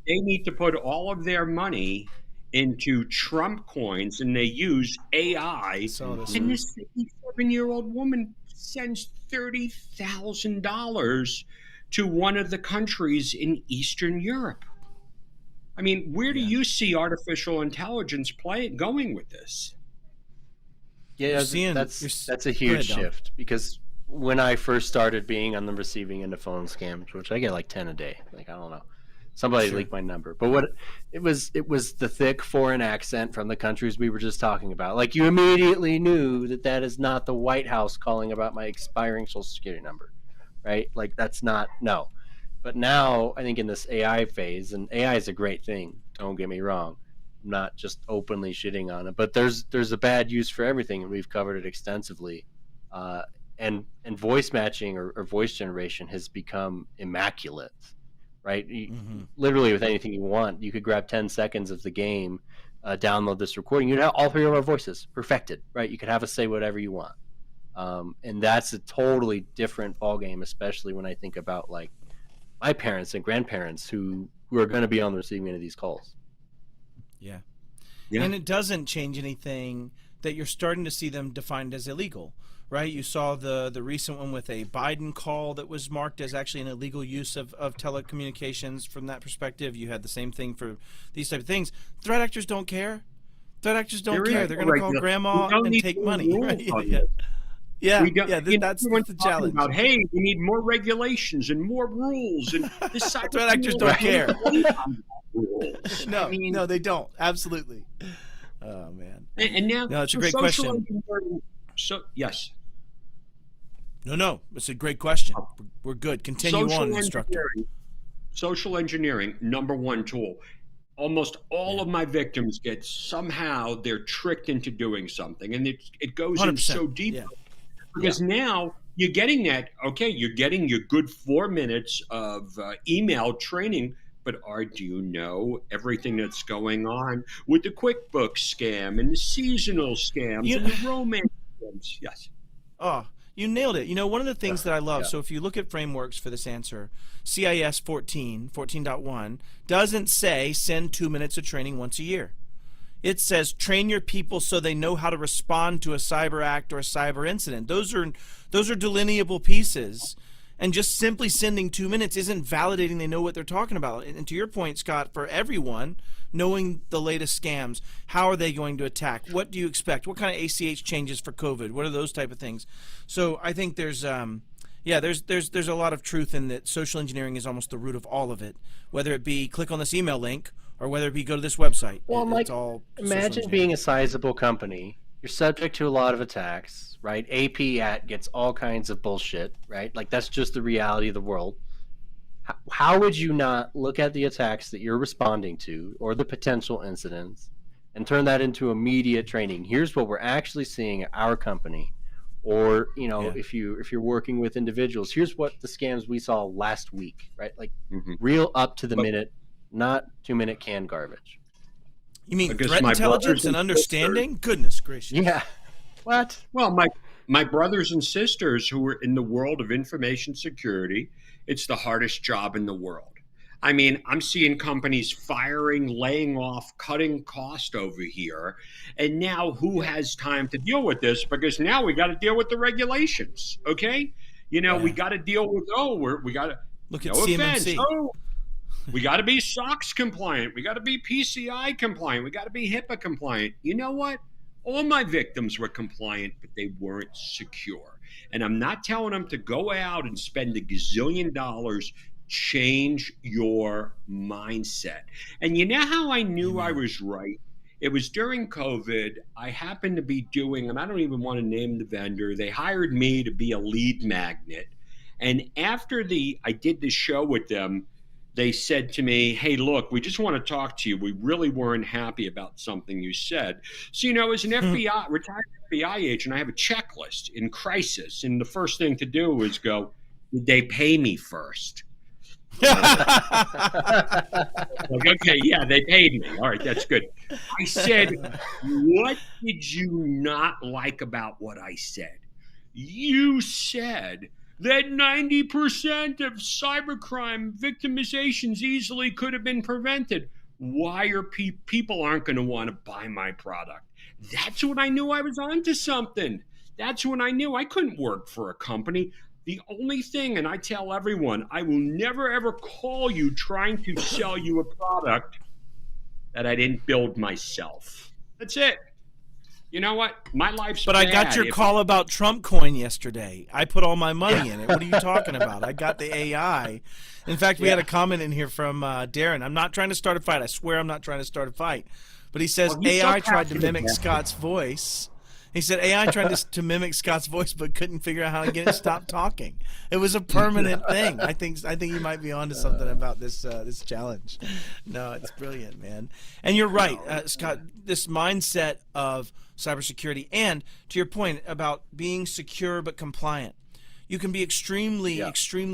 they need to put all of their money into Trump coins, and they use AI. And this 57-year-old woman sends $30,000 to one of the countries in Eastern Europe. I mean, where do you see artificial intelligence going with this? Yeah, that's a huge shift, because when I first started being on the receiving end of phone scams, which I get like 10 a day, like, I don't know, somebody leaked my number, but it was the thick foreign accent from the countries we were just talking about. Like, you immediately knew that is not the White House calling about my expiring social security number, right? Like, that's not, no. But now I think in this AI phase, and AI is a great thing, don't get me wrong, I'm not just openly shitting on it, but there's a bad use for everything, and we've covered it extensively. And voice matching or voice generation has become immaculate, right? Literally with anything you want, you could grab 10 seconds of the game, download this recording, you'd have all three of our voices perfected, right? You could have us say whatever you want. And that's a totally different ballgame, especially when I think about like my parents and grandparents who are going to be on the receiving end of these calls. Yeah. And it doesn't change anything that you're starting to see them defined as illegal, right? You saw the recent one with a Biden call that was marked as actually an illegal use of telecommunications from that perspective. You had the same thing for these type of things. Threat actors don't care. Threat actors don't care. They're going to call grandma and take money. Right? That's the challenge. About, hey, we need more regulations and more rules. And this threat actors don't care. No, they don't. Absolutely. Oh, man. And now, No, it's a so great social question. engineering. So yes, No, it's a great question. uh, We're good. Continue on, instructor. social engineering, number one tool. Almost all Yeah, of my victims get somehow they're tricked into doing something, and it goes in 100%. so deep Yeah, Yeah. because now you're getting that. Okay, you're getting your good 4 minutes of email training. But do you know everything that's going on with the QuickBooks scam and the seasonal scams you. and the romance scams? Yes. Oh, you nailed it. One of the things that I love, Yeah. so if you look at frameworks for this answer, CIS 14.1 doesn't say send 2 minutes of training once a year. It says train your people so they know how to respond to a cyber act or a cyber incident. Those are delineable pieces. And just simply sending 2 minutes isn't validating they know what they're talking about. And to your point, Scott, for everyone, knowing the latest scams, how are they going to attack? What do you expect? What kind of ACH changes for COVID? What are those type of things? So I think there's there's a lot of truth in that. Social engineering is almost the root of all of it. Whether it be click on this email link or whether it be go to this website, Well, Mike, it's all social imagine engineering. being a sizable company. You're subject to a lot of attacks, right? AP gets all kinds of bullshit, right? Like that's just the reality of the world. How would you not look at the attacks that you're responding to or the potential incidents and turn that into immediate training? Here's what we're actually seeing at our company. Or, Yeah. if you're working with individuals, here's what the scams we saw last week, right? Like Mhm. real up to the But minute, not 2-minute canned garbage. You mean because threat my intelligence brothers and and understanding? Goodness gracious. Yeah. What? Well, my brothers and sisters who are in the world of information security, it's the hardest job in the world. I mean, I'm seeing companies firing, laying off, cutting cost over here. And now who Yeah. has time to deal with this? Because now we got to deal with the regulations. Okay. We Yeah. got to deal with, we got to, Look at no offense. CMMC. We got to be SOX compliant. We got to be PCI compliant. We got to be HIPAA compliant. You know what? All my victims were compliant, but they weren't secure. And I'm not telling them to go out and spend $1 gazillion. Change your mindset. And you know how I knew I was right? It was during COVID. I happened to be doing, and I don't even want to name the vendor, they hired me to be a lead magnet. And after I did this show with them, they said to me, hey, look, we just want to talk to you. We really weren't happy about something you said. So, as an retired FBI agent, I have a checklist in crisis. And the first thing to do is go, did they pay me first? Like, okay, yeah, they paid me. All right, that's good. I said, what did you not like about what I said? You said that 90% of cybercrime victimizations easily could have been prevented. Why are people aren't going to want to buy my product? That's when I knew I was onto something. That's when I knew I couldn't work for a company. The only thing, and I tell everyone, I will never ever call you trying to sell you a product that I didn't build myself. That's it. You know what? My life's But I got your call about Trump coin yesterday. I put all my money in it. What are you talking about? I got the AI. In fact, we had a comment in here from Darren. I'm not trying to start a fight. I swear I'm not trying to start a fight. But he says AI tried to mimic Scott's voice. He said AI tried to mimic Scott's voice, but couldn't figure out how to get it to stop talking. It was a permanent thing. I think you might be onto something about this this challenge. No, it's brilliant, man. And you're right, Scott. This mindset of cybersecurity, and to your point about being secure but compliant. You can be extremely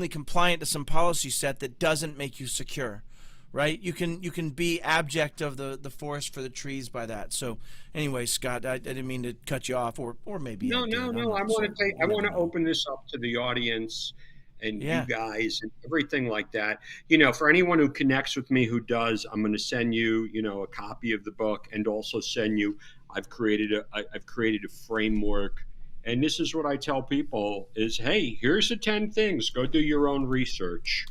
compliant to some policy set that doesn't make you secure. Right? You can be abject of the forest for the trees by that. So anyway, Scott, I didn't mean to cut you off, or maybe no. I want to open this up to the audience and you guys and everything like that. For anyone who connects with me who does, I'm going to send you a copy of the book and also send you. I've created a framework. And this is what I tell people is, hey, here's the 10 things. Go do your own research.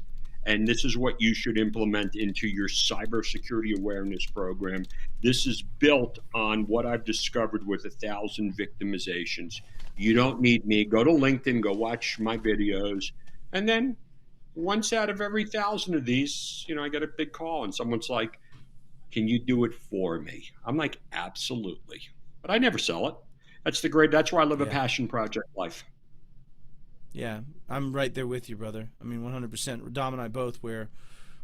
And this is what you should implement into your cybersecurity awareness program. This is built on what I've discovered with 1,000 victimizations. You don't need me. Go to LinkedIn, go watch my videos. And then once out of every 1,000 of these, I get a big call and someone's like, can you do it for me? I'm like, absolutely. but I never sell it. That's why I live a Yeah. passion project life. Yeah, I'm right there with you, brother. I mean, 100%. Dom and I both, where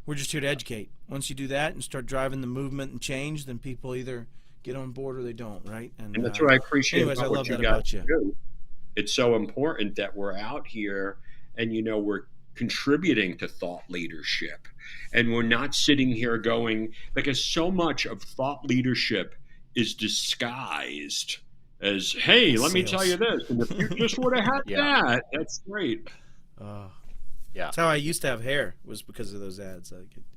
we're just here to educate. Once you do that and start driving the movement and change, then people either get on board or they don't, right? And that's what I appreciate anyways, about I what love you that guys about you. do. It's so important that we're out here and, we're contributing to thought leadership. And we're not sitting here going, because so much of thought leadership is disguised as, hey, let me tell you this. And if you just would have had that's great. Yeah. That's how I used to have hair, was because of those ads. I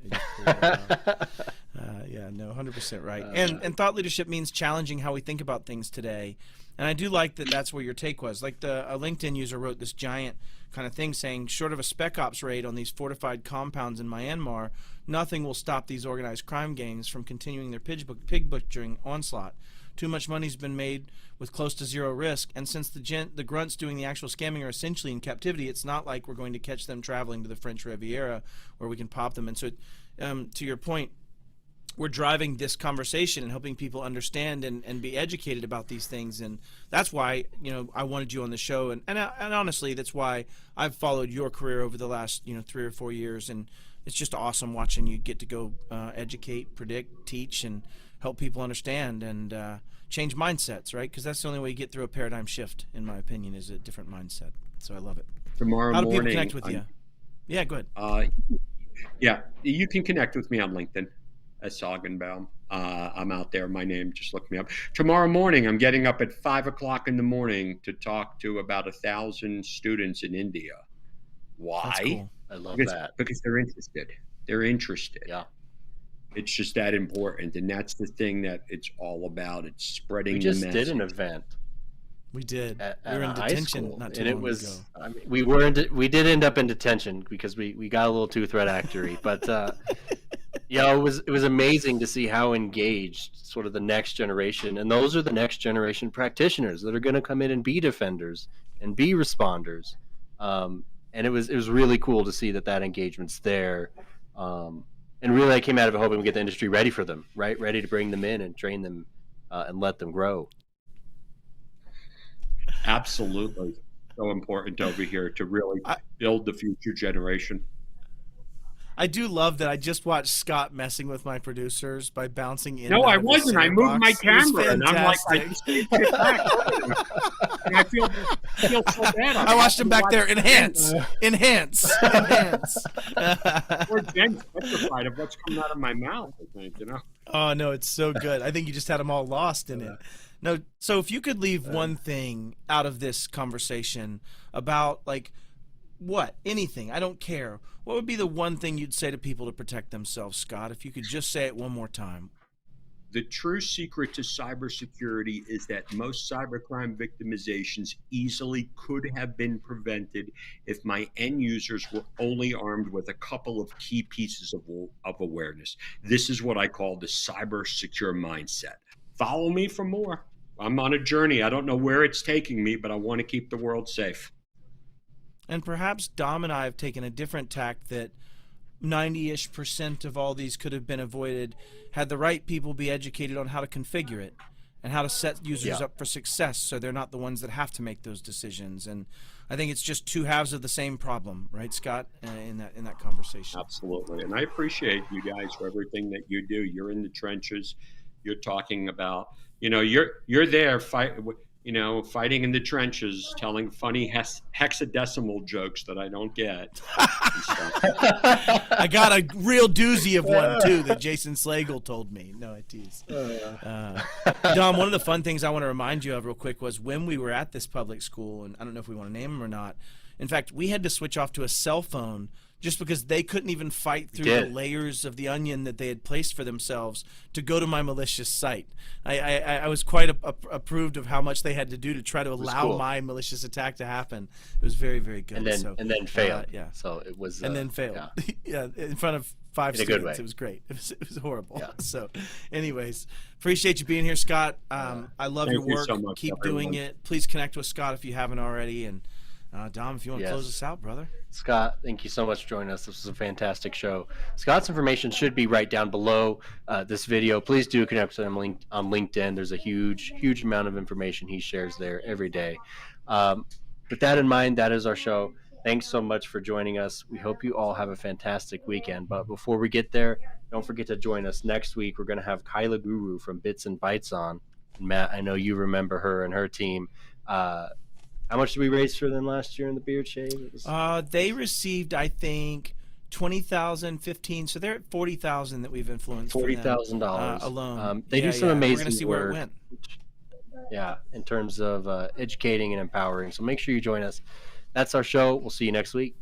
just pulled it out. Yeah, no, 100% right. And thought leadership means challenging how we think about things today. And I do like that that's where your take was. Like a LinkedIn user wrote this giant kind of thing saying, short of a spec ops raid on these fortified compounds in Myanmar, nothing will stop these organized crime gangs from continuing their pig butchering onslaught. Too much money's been made with close to zero risk, and since the grunts doing the actual scamming are essentially in captivity, it's not like we're going to catch them traveling to the French Riviera where we can pop them. And so, to your point, we're driving this conversation and helping people understand and be educated about these things. And that's why, I wanted you on the show. And honestly, that's why I've followed your career over the last, 3 or 4 years. And it's just awesome watching you get to go educate, predict, teach, and help people understand and change mindsets, right? Because that's the only way you get through a paradigm shift, in my opinion, is a different mindset. So I love it. Tomorrow morning. How do people connect with you? Yeah, go ahead. Yeah, you can connect with me on LinkedIn. As Augenbaum. I'm out there. My name, just look me up. Tomorrow morning, I'm getting up at 5 o'clock in the morning to talk to about 1,000 students in India. Why? That's cool. I love that. Because they're interested. They're interested. Yeah. It's just that important. And that's the thing that it's all about. It's spreading the message. We just did an event. We did. We were in detention not too and it long was ago. I mean, we did end up in detention because we got a little too threat actory, but it was amazing to see how engaged sort of the next generation, and those are the next generation practitioners that are going to come in and be defenders and be responders. And it was really cool to see that engagement's there. And really I came out of it hoping we get the industry ready for them, right? Ready to bring them in and train them and let them grow. Absolutely. So important over here to really build the future generation. I do love that I just watched Scott messing with my producers by bouncing in. No, I wasn't. I moved my camera, and I'm like, I just need to get back. And I feel so bad. I watched him back there. Enhance. Poor Jen's petrified of what's coming out of my mouth, I think, Oh, no, it's so good. I think you just had them all lost in it. No, so if you could leave one thing out of this conversation about, like, anything, I don't care. What would be the one thing you'd say to people to protect themselves, Scott, if you could just say it one more time? The true secret to cybersecurity is that most cybercrime victimizations easily could have been prevented if my end users were only armed with a couple of key pieces of awareness. This is what I call the cyber secure mindset. Follow me for more. I'm on a journey. I don't know where it's taking me, but I want to keep the world safe. And perhaps Dom and I have taken a different tack that 90-ish% of all these could have been avoided had the right people be educated on how to configure it and how to set users up for success so they're not the ones that have to make those decisions. And I think it's just two halves of the same problem, right, Scott, in that conversation. Absolutely. And I appreciate you guys for everything that you do. You're in the trenches. You're talking about, you're there fighting in the trenches, telling funny hexadecimal jokes that I don't get. I got a real doozy of one, too, that Jason Slagle told me. No, I tease. Dom, one of the fun things I want to remind you of real quick was when we were at this public school, and I don't know if we want to name them or not, in fact, we had to switch off to a cell phone just because they couldn't even fight through the layers of the onion that they had placed for themselves to go to my malicious site. I was quite approved of how much they had to do to try to allow my malicious attack to happen. It was very, very good. And then failed. So it was. And then failed. Yeah, in front of 5 in students. A good way. It was great. It was horrible. Yeah. So, anyways, appreciate you being here, Scott. I love your work. So much, Keep everyone. doing it. Please connect with Scott if you haven't already. And Dom, if you want to close us out, brother. Scott, thank you so much for joining us. This was a fantastic show. Scott's information should be right down below this video. Please do connect with him on LinkedIn. There's a huge amount of information he shares there every day. With that in mind, that is our show. Thanks so much for joining us. We hope you all have a fantastic weekend. But before we get there, don't forget to join us next week. We're going to have Kyla Guru from Bits and Bytes on. And Matt, I know you remember her and her team. How much did we raise for them last year in the beard shave? They received, I think, 20,000, 15. So they're at 40,000 that we've influenced. $40,000 alone. They do some amazing We're gonna see work. where it went. Yeah, in terms of educating and empowering. So make sure you join us. That's our show. We'll see you next week.